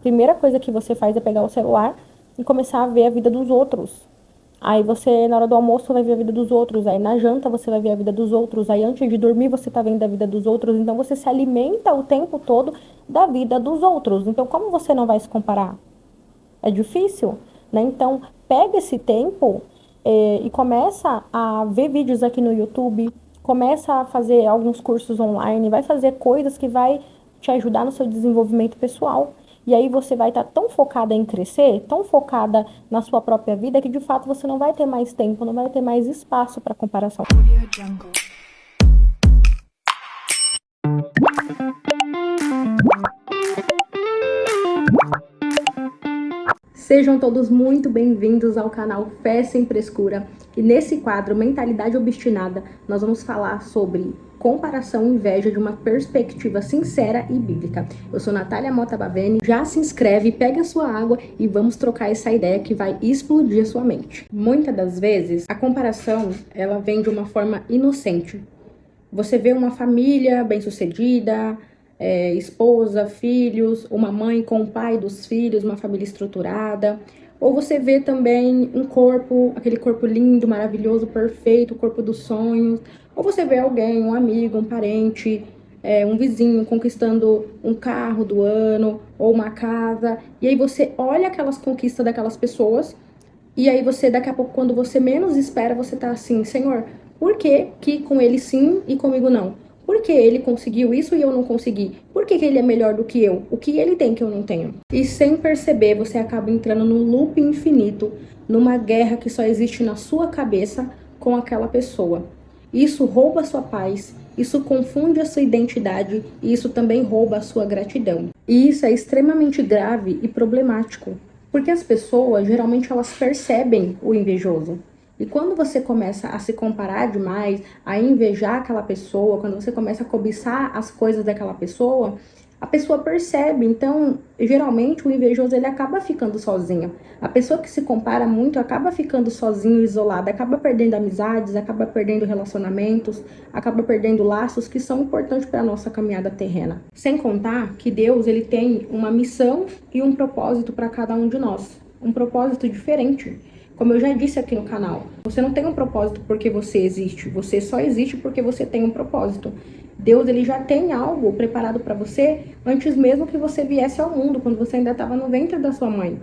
primeira coisa que você faz é pegar o celular e começar a ver a vida dos outros. Aí você, na hora do almoço, vai ver a vida dos outros. Aí na janta você vai ver a vida dos outros. Aí antes de dormir você tá vendo a vida dos outros. Então você se alimenta o tempo todo da vida dos outros. Então como você não vai se comparar? É difícil, né? Então pega esse tempo e começa a ver vídeos aqui no YouTube. Começa a fazer alguns cursos online. Vai fazer coisas que vai te ajudar no seu desenvolvimento pessoal. E aí você vai estar tão focada em crescer, tão focada na sua própria vida, que de fato você não vai ter mais tempo, não vai ter mais espaço para comparação. Sejam todos muito bem-vindos ao canal Fé Sem Frescura. E nesse quadro, Mentalidade Obstinada, nós vamos falar sobre comparação e inveja de uma perspectiva sincera e bíblica. Eu sou Natália Mota Baveni, já se inscreve, pega a sua água e vamos trocar essa ideia que vai explodir a sua mente. Muitas das vezes, a comparação, ela vem de uma forma inocente. Você vê uma família bem-sucedida, esposa, filhos, uma mãe com o pai dos filhos, uma família estruturada. Ou você vê também um corpo, aquele corpo lindo, maravilhoso, perfeito, o corpo dos sonhos. Ou você vê alguém, um amigo, um parente, um vizinho conquistando um carro do ano ou uma casa. E aí você olha aquelas conquistas daquelas pessoas e aí você, daqui a pouco, quando você menos espera, você tá assim, Senhor, por que que com ele sim e comigo não? Por que ele conseguiu isso e eu não consegui? Por que que ele é melhor do que eu? O que ele tem que eu não tenho? E sem perceber, você acaba entrando num loop infinito, numa guerra que só existe na sua cabeça com aquela pessoa. Isso rouba a sua paz, isso confunde a sua identidade e isso também rouba a sua gratidão. E isso é extremamente grave e problemático, porque as pessoas, geralmente, elas percebem o invejoso. E quando você começa a se comparar demais, a invejar aquela pessoa, quando você começa a cobiçar as coisas daquela pessoa, a pessoa percebe. Então, geralmente, o invejoso, ele acaba ficando sozinho. A pessoa que se compara muito acaba ficando sozinho, isolada, acaba perdendo amizades, acaba perdendo relacionamentos, acaba perdendo laços que são importantes para a nossa caminhada terrena. Sem contar que Deus, ele tem uma missão e um propósito para cada um de nós. Um propósito diferente. Como eu já disse aqui no canal, você não tem um propósito porque você existe, você só existe porque você tem um propósito. Deus, ele já tem algo preparado para você antes mesmo que você viesse ao mundo, quando você ainda estava no ventre da sua mãe.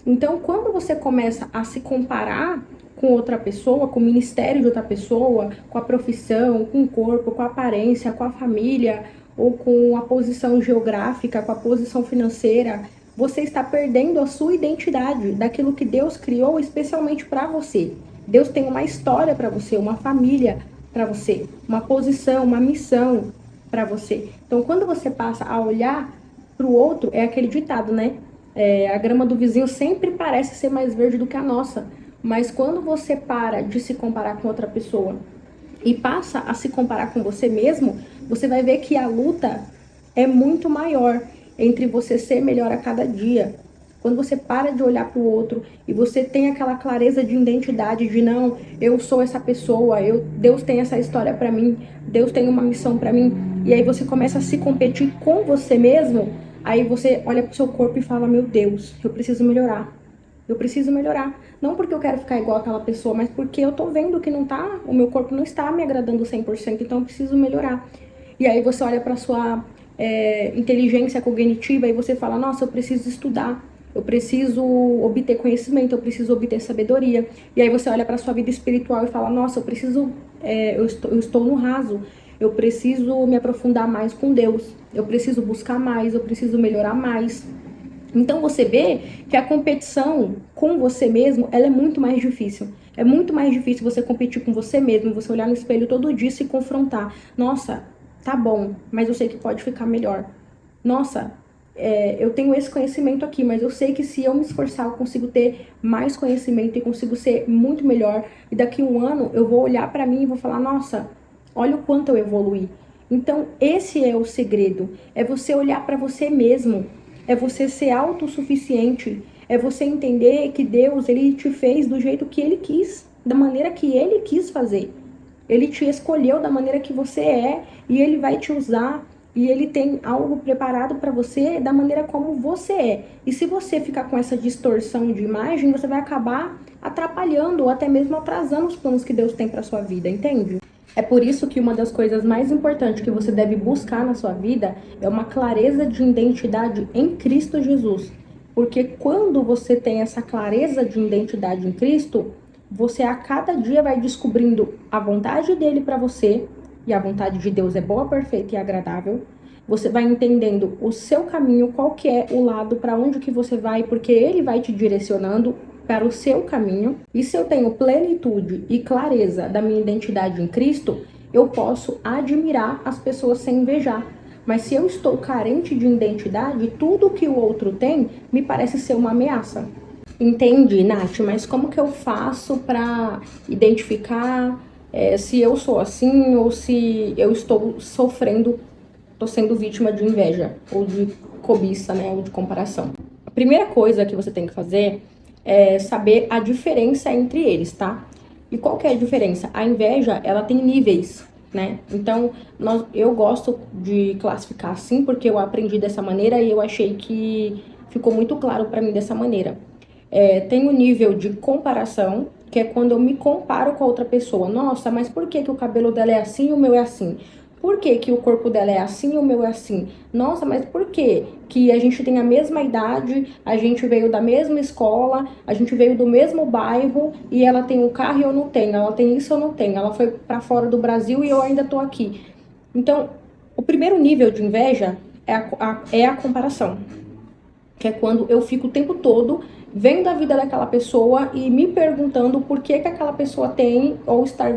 Então, quando você começa a se comparar com outra pessoa, com o ministério de outra pessoa, com a profissão, com o corpo, com a aparência, com a família, ou com a posição geográfica, com a posição financeira, você está perdendo a sua identidade, daquilo que Deus criou especialmente para você. Deus tem uma história para você, uma família para você, uma posição, uma missão para você. Então, quando você passa a olhar para o outro, é aquele ditado, né? A grama do vizinho sempre parece ser mais verde do que a nossa. Mas quando você para de se comparar com outra pessoa e passa a se comparar com você mesmo, você vai ver que a luta é muito maior entre você ser melhor a cada dia. Quando você para de olhar para o outro e você tem aquela clareza de identidade, de não, eu sou essa pessoa, Deus tem essa história para mim, Deus tem uma missão para mim, e aí você começa a se competir com você mesmo, aí você olha pro seu corpo e fala, meu Deus, eu preciso melhorar. Eu preciso melhorar. Não porque eu quero ficar igual aquela pessoa, mas porque eu tô vendo que não tá, o meu corpo não está me agradando 100%, então eu preciso melhorar. E aí você olha para sua inteligência cognitiva e você fala, nossa, eu preciso estudar, eu preciso obter conhecimento, eu preciso obter sabedoria. E aí você olha para sua vida espiritual e fala, nossa, eu preciso, eu estou no raso, eu preciso me aprofundar mais com Deus, eu preciso buscar mais, eu preciso melhorar mais. Então você vê que a competição com você mesmo, ela é muito mais difícil. É muito mais difícil você competir com você mesmo, você olhar no espelho todo dia e se confrontar. Nossa, tá bom, mas eu sei que pode ficar melhor. Nossa, eu tenho esse conhecimento aqui, mas eu sei que se eu me esforçar, eu consigo ter mais conhecimento e consigo ser muito melhor. E daqui a um ano eu vou olhar pra mim e vou falar, nossa, olha o quanto eu evoluí. Então esse é o segredo, é você olhar pra você mesmo, é você ser autossuficiente, é você entender que Deus, ele te fez do jeito que ele quis, da maneira que ele quis fazer. Ele te escolheu da maneira que você é e ele vai te usar e ele tem algo preparado para você da maneira como você é. E se você ficar com essa distorção de imagem, você vai acabar atrapalhando ou até mesmo atrasando os planos que Deus tem para sua vida, entende? É por isso que uma das coisas mais importantes que você deve buscar na sua vida é uma clareza de identidade em Cristo Jesus. Porque quando você tem essa clareza de identidade em Cristo, você a cada dia vai descobrindo a vontade dele para você, e a vontade de Deus é boa, perfeita e agradável. Você vai entendendo o seu caminho, qual que é o lado para onde que você vai, porque ele vai te direcionando para o seu caminho. E se eu tenho plenitude e clareza da minha identidade em Cristo, eu posso admirar as pessoas sem invejar. Mas se eu estou carente de identidade, tudo que o outro tem me parece ser uma ameaça. Entendi, Nath, mas como que eu faço para identificar se eu sou assim ou se eu estou sofrendo, estou sendo vítima de inveja ou de cobiça, né, ou de comparação? A primeira coisa que você tem que fazer é saber a diferença entre eles, tá? E qual que é a diferença? A inveja, ela tem níveis, né? Então, eu gosto de classificar assim porque eu aprendi dessa maneira e eu achei que ficou muito claro para mim dessa maneira. Tem o nível de comparação, que é quando eu me comparo com a outra pessoa. Nossa, mas por que que o cabelo dela é assim e o meu é assim? Por que que o corpo dela é assim e o meu é assim? Nossa, mas por que que a gente tem a mesma idade, a gente veio da mesma escola, a gente veio do mesmo bairro e ela tem um carro e eu não tenho, ela tem isso e eu não tenho, ela foi para fora do Brasil e eu ainda tô aqui. Então, o primeiro nível de inveja é a comparação, que é quando eu fico o tempo todo vendo a vida daquela pessoa e me perguntando por que que aquela pessoa tem ou está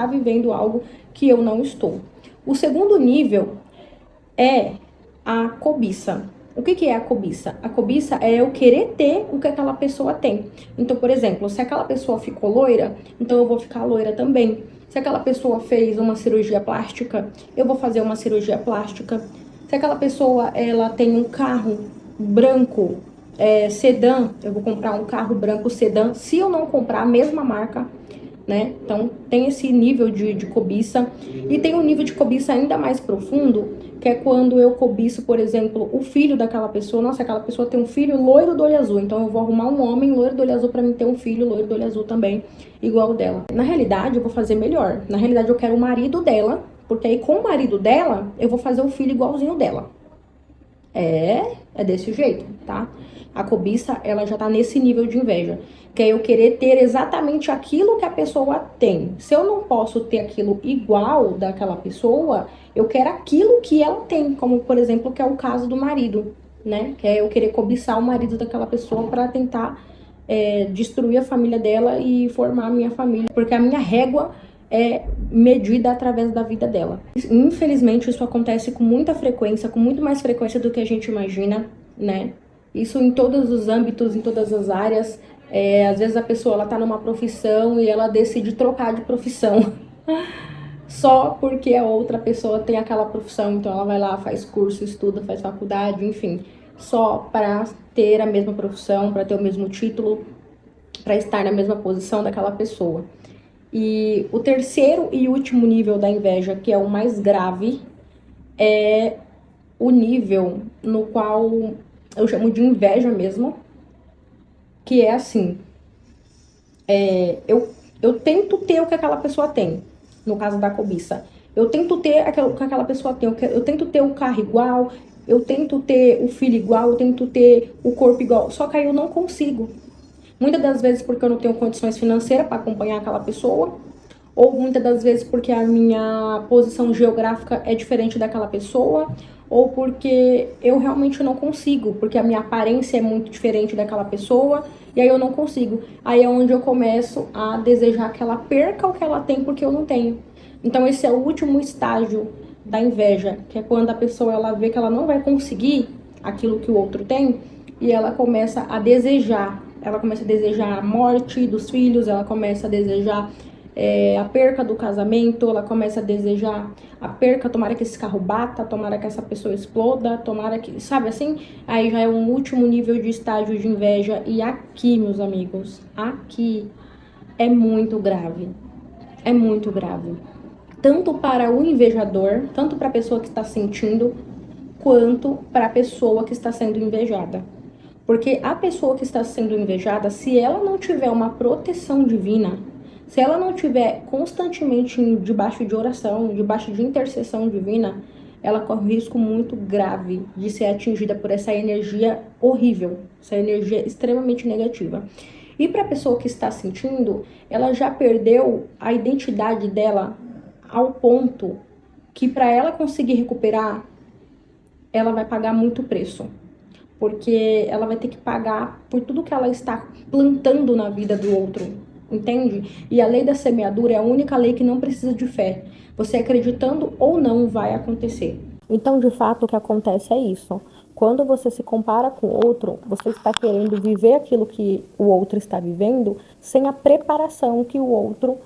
vivendo algo que eu não estou. O segundo nível é a cobiça. O que que é a cobiça? A cobiça é eu querer ter o que aquela pessoa tem. Então, por exemplo, se aquela pessoa ficou loira, então eu vou ficar loira também. Se aquela pessoa fez uma cirurgia plástica, eu vou fazer uma cirurgia plástica. Se aquela pessoa ela tem um carro branco, sedã, eu vou comprar um carro branco sedã. Se eu não comprar a mesma marca, né? Então tem esse nível de cobiça. E tem um nível de cobiça ainda mais profundo, que é quando eu cobiço, por exemplo, o filho daquela pessoa. Nossa, aquela pessoa tem um filho loiro do olho azul, então eu vou arrumar um homem loiro do olho azul pra mim ter um filho loiro do olho azul também, igual o dela. Na realidade, eu vou fazer melhor. Na realidade, eu quero o marido dela, porque aí com o marido dela, eu vou fazer o filho igualzinho dela. É desse jeito, tá? A cobiça, ela já tá nesse nível de inveja, que é eu querer ter exatamente aquilo que a pessoa tem. Se eu não posso ter aquilo igual daquela pessoa, eu quero aquilo que ela tem, como, por exemplo, que é o caso do marido, né? Que é eu querer cobiçar o marido daquela pessoa para tentar destruir a família dela e formar a minha família, porque a minha régua é medida através da vida dela. Infelizmente, isso acontece com muita frequência, com muito mais frequência do que a gente imagina, né? Isso em todos os âmbitos, em todas as áreas. Às vezes a pessoa ela tá numa profissão e ela decide trocar de profissão só porque a outra pessoa tem aquela profissão, então ela vai lá, faz curso, estuda, faz faculdade, enfim, só para ter a mesma profissão, para ter o mesmo título, para estar na mesma posição daquela pessoa. E o terceiro e último nível da inveja, que é o mais grave, é o nível no qual eu chamo de inveja mesmo, que é assim, eu tento ter o que aquela pessoa tem, no caso da cobiça. Eu tento ter o que aquela pessoa tem, eu tento ter o carro igual, eu tento ter o filho igual, eu tento ter o corpo igual, só que aí eu não consigo. Muitas das vezes porque eu não tenho condições financeiras para acompanhar aquela pessoa, ou muitas das vezes porque a minha posição geográfica é diferente daquela pessoa, ou porque eu realmente não consigo, porque a minha aparência é muito diferente daquela pessoa, e aí eu não consigo. Aí é onde eu começo a desejar que ela perca o que ela tem porque eu não tenho. Então esse é o último estágio da inveja, que é quando a pessoa ela vê que ela não vai conseguir aquilo que o outro tem, e ela começa a desejar. Ela começa a desejar a morte dos filhos, ela começa a desejar a perca do casamento, ela começa a desejar a perca, tomara que esse carro bata, tomara que essa pessoa exploda, tomara que, sabe assim? Aí já é um último nível de estágio de inveja. E aqui, meus amigos, aqui é muito grave. É muito grave. tanto para o invejador, tanto para a pessoa que está sentindo, quanto para a pessoa que está sendo invejada. Porque a pessoa que está sendo invejada, se ela não tiver uma proteção divina, se ela não tiver constantemente debaixo de oração, debaixo de intercessão divina, ela corre um risco muito grave de ser atingida por essa energia horrível, essa energia extremamente negativa. E para a pessoa que está sentindo, ela já perdeu a identidade dela ao ponto que para ela conseguir recuperar, ela vai pagar muito preço. Porque ela vai ter que pagar por tudo que ela está plantando na vida do outro, entende? E a lei da semeadura é a única lei que não precisa de fé. Você acreditando ou não vai acontecer. Então, de fato, o que acontece é isso. Quando você se compara com o outro, você está querendo viver aquilo que o outro está vivendo sem a preparação que o outro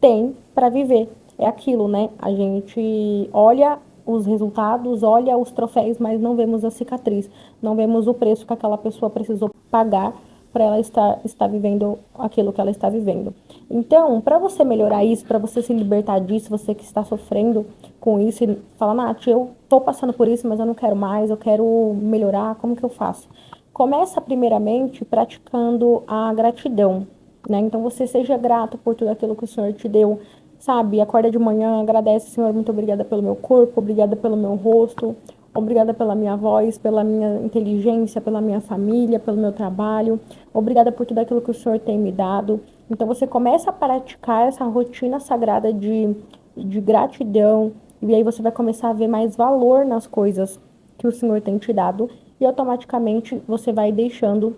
tem para viver. É aquilo, né? A gente olha os resultados, olha os troféus, mas não vemos a cicatriz, não vemos o preço que aquela pessoa precisou pagar para ela estar vivendo aquilo que ela está vivendo. Então, para você melhorar isso, para você se libertar disso, você que está sofrendo com isso e fala, Nath, eu tô passando por isso, mas eu não quero mais, eu quero melhorar, como que eu faço? Começa primeiramente praticando a gratidão, né? Então, você seja grato por tudo aquilo que o Senhor te deu, sabe? Acorda de manhã, agradece, Senhor, muito obrigada pelo meu corpo, obrigada pelo meu rosto, obrigada pela minha voz, pela minha inteligência, pela minha família, pelo meu trabalho. Obrigada por tudo aquilo que o Senhor tem me dado. Então você começa a praticar essa rotina sagrada de gratidão. E aí você vai começar a ver mais valor nas coisas que o Senhor tem te dado. E automaticamente você vai deixando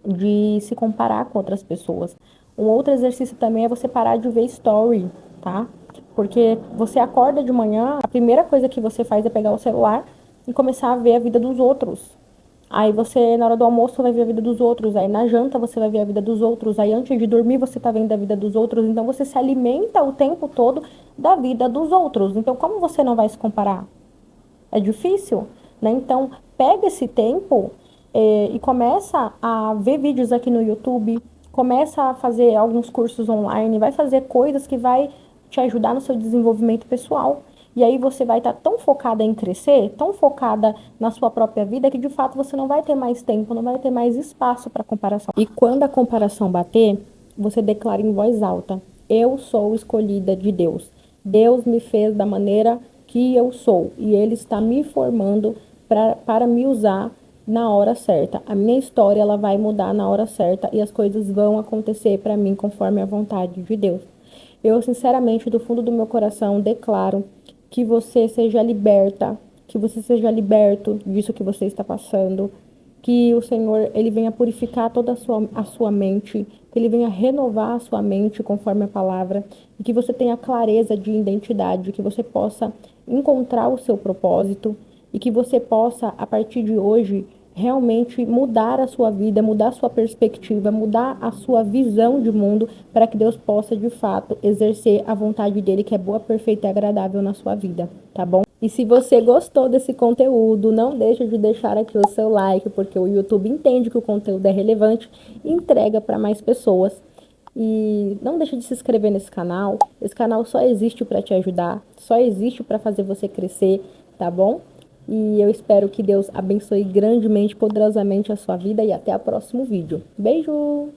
de se comparar com outras pessoas. Um outro exercício também é você parar de ver story, tá? Porque você acorda de manhã, a primeira coisa que você faz é pegar o celular e começar a ver a vida dos outros. Aí você, na hora do almoço, vai ver a vida dos outros. Aí na janta você vai ver a vida dos outros. Aí antes de dormir você tá vendo a vida dos outros. Então você se alimenta o tempo todo da vida dos outros. Então como você não vai se comparar? É difícil, né? Então pega esse tempo e começa a ver vídeos aqui no YouTube. Começa a fazer alguns cursos online. Vai fazer coisas que vai te ajudar no seu desenvolvimento pessoal. E aí você vai estar tão focada em crescer, tão focada na sua própria vida, que de fato você não vai ter mais tempo, não vai ter mais espaço para comparação. E quando a comparação bater, você declara em voz alta: eu sou escolhida de Deus. Deus me fez da maneira que eu sou e Ele está me formando para me usar na hora certa. A minha história ela vai mudar na hora certa e as coisas vão acontecer para mim conforme a vontade de Deus. Eu, sinceramente, do fundo do meu coração, declaro que você seja liberta, que você seja liberto disso que você está passando, que o Senhor, Ele venha purificar toda a sua mente, que Ele venha renovar a sua mente conforme a palavra, e que você tenha clareza de identidade, que você possa encontrar o seu propósito, e que você possa, a partir de hoje, realmente mudar a sua vida, mudar a sua perspectiva, mudar a sua visão de mundo, para que Deus possa, de fato, exercer a vontade dele, que é boa, perfeita e agradável na sua vida, tá bom? E se você gostou desse conteúdo, não deixa de deixar aqui o seu like, porque o YouTube entende que o conteúdo é relevante e entrega para mais pessoas. E não deixa de se inscrever nesse canal. Esse canal só existe para te ajudar, só existe para fazer você crescer, tá bom? E eu espero que Deus abençoe grandemente, poderosamente a sua vida e até o próximo vídeo. Beijo!